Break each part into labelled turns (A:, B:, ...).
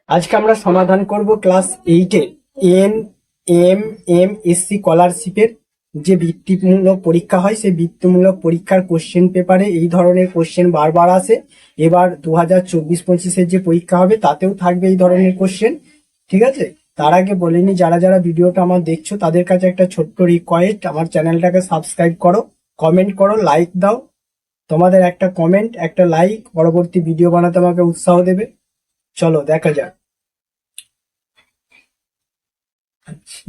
A: আজকে আমরা সমাধান করব ক্লাস 8-এর NMMSC স্কলারশিপের যে বৃত্তিমূলক পরীক্ষা হয় সেই বৃত্তিমূলক পরীক্ষার কোশ্চেন পেপারে এই ধরনের কোশ্চেন বারবার আসে। এবার 2024-25-এর যে পরীক্ষা হবে তাতেও থাকবে এই ধরনের কোশ্চেন। ঠিক আছে, তার আগে বলিনি, যারা যারা ভিডিওটা আমার দেখছো তাদের কাছে একটা ছোট্ট রিকোয়েস্ট, আমার চ্যানেলটাকে সাবস্ক্রাইব করো, কমেন্ট করো, লাইক দাও। তোমাদের একটা কমেন্ট, একটা লাইক পরবর্তী ভিডিও বানাতে আমাকে উৎসাহ দেবে। চলো দেখা যাক।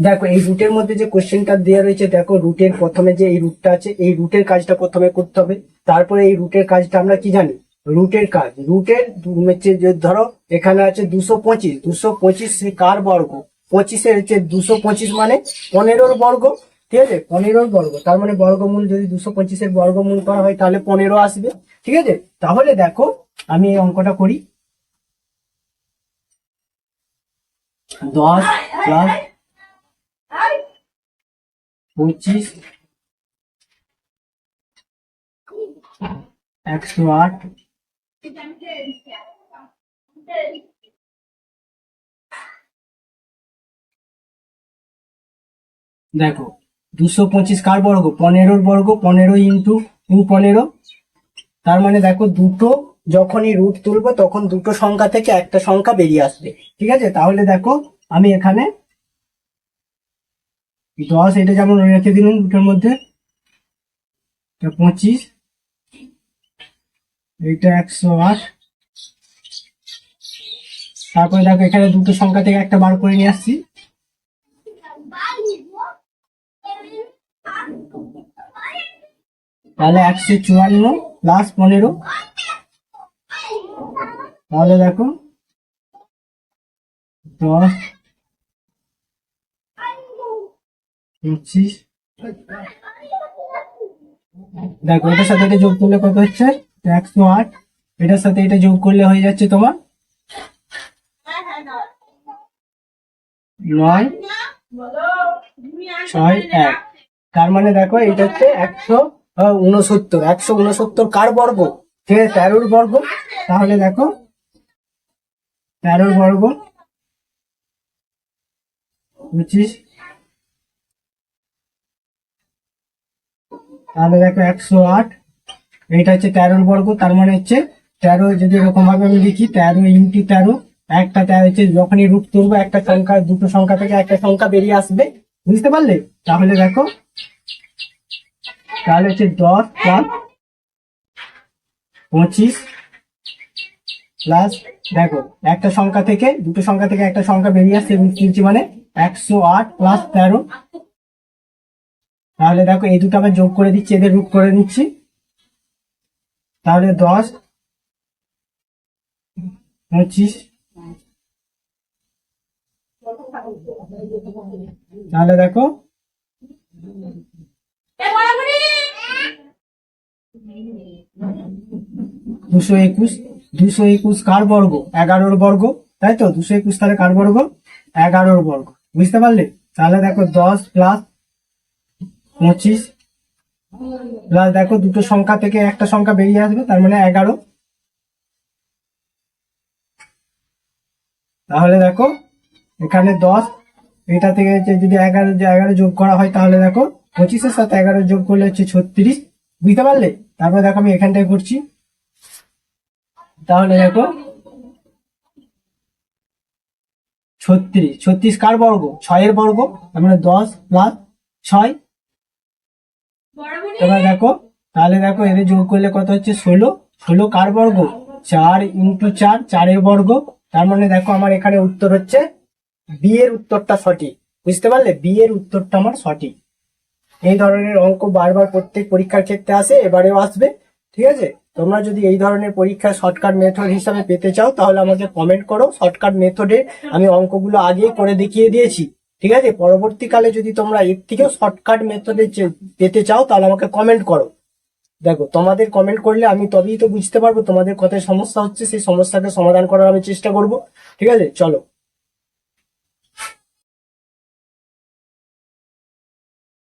A: দেখো এই রুটের মধ্যে যে কোশ্চেনটা দেওয়া রয়েছে, দেখো রুটের প্রথমে যে এই রুটটা আছে, এই রুটের কাজটা প্রথমে করতে হবে। তারপরে এই রুটের কাজটা আমরা কি জানি, রুটের কাজ, রুটের হচ্ছে যে ধরো এখানে আছে 225, 225 কার বর্গ, 25-এর হচ্ছে 225 মানে 15-র বর্গ। ঠিক আছে, 15-র বর্গ, তার মানে বর্গমূল যদি 225-এর বর্গমূল করা হয় তাহলে 15 আসবে। ঠিক আছে, তাহলে দেখো আমি এই অঙ্কটা করি। 10 প্লাস 25 108 দেখো 225 কার বর্গ, 15-র বর্গ, 15 ইন্টু 15। তার মানে দেখো দুটো যখনই রুট তুলবো তখন দুটো সংখ্যা থেকে একটা সংখ্যা বেরিয়ে আসবে। ঠিক আছে, তাহলে দেখো আমি এখানে 10 এটা যেমন রেখে দিলাম রুটের মধ্যে, 25, এটা 108। তারপরে দেখো এখানে দুটো সংখ্যা থেকে একটা বার করে নিয়ে আসছি, তাহলে 154 প্লাস 15। তাহলে দেখো 10 25, দেখো এটার সাথে এটা যোগ করলে কত হচ্ছে 108, এটার সাথে এটা যোগ করলে হয়ে যাচ্ছে তোমার 9 6 1। তার মানে দেখো এটা হচ্ছে 169, 169 কার বর্গ, ঠিক আছে 13-র বর্গ। তাহলে দেখো 13-র বর্গ 25, তাহলে দেখো 108, এটা হচ্ছে 13-র বর্গ, তার মানে হচ্ছে 13, যদি এরকম ভাবে আমি লিখি 13 ইন্টু 13, একটা 13 হচ্ছে যখনই রুট তুলবো একটা সংখ্যা, দুটো সংখ্যা থেকে একটা সংখ্যা বেরিয়ে আসবে। বুঝতে পারলে? তাহলে দেখো তাহলে হচ্ছে 10 প্লাস 25 প্লাস, দেখো একটা সংখ্যা থেকে দুটো সংখ্যা থেকে একটা সংখ্যা বেরিয়ে আসছে, রুট তুলছি মানে 108 প্লাস 13। তাহলে দেখো এই দুটো আবার যোগ করে দিচ্ছি, এদের রুট করে নিচ্ছি, তাহলে 10 25, তাহলে দেখো 221, 221 কার বর্গ, 11-র বর্গ, তাই তো 221 তাহলে কার বর্গ, 11-র বর্গ। বুঝতে পারলে? তাহলে দেখো 10 প্লাস 25 প্লাস, দেখো দুটো সংখ্যা থেকে একটা সংখ্যা বেরিয়ে আসবে, তার মানে 11। তাহলে দেখো এখানে 10, এটা থেকে যদি 11 যোগ করা হয় তাহলে দেখো 25-এর সাথে 11 যোগ করলে হচ্ছে 36। বুঝতে পারলে? তারপরে দেখো আমি এখানটায় করছি, তাহলে দেখো 36, 36 কার বর্গ, 6-এর বর্গ, তার মানে 10 প্লাস 6। এবার দেখো তাহলে দেখো এদের যোগ করলে কত হচ্ছে 16, 16 কার বর্গ, 4 ইন্টু 4, 4-এর বর্গ। তার মানে দেখো আমার এখানে উত্তর হচ্ছে বি এর উত্তরটা সঠিক। বুঝতে পারলে? বি এর উত্তরটা আমার সঠিক। এই ধরনের অঙ্ক বারবার প্রত্যেক পরীক্ষার ক্ষেত্রে আসে, এবারেও আসবে। ঠিক আছে, তোমরা যদি এই ধরনের পরীক্ষার শর্টকাট মেথড হিসাবে পেতে চাও তাহলে আমাকে কমেন্ট করো। শর্টকাট মেথডে আমি অঙ্কগুলো আগেই করে দেখিয়ে দিয়েছি। ঠিক আছে, পরবর্তীকালে যদি তোমরা এর থেকেও শর্টকাট মেথডে পেতে চাও তাহলে আমাকে কমেন্ট করো। দেখো তোমাদের কমেন্ট করলে আমি তবেই তো বুঝতে পারবো তোমাদের কোথায় সমস্যা হচ্ছে, সেই সমস্যাকে সমাধান করার আমি চেষ্টা করব। ঠিক আছে, চলো।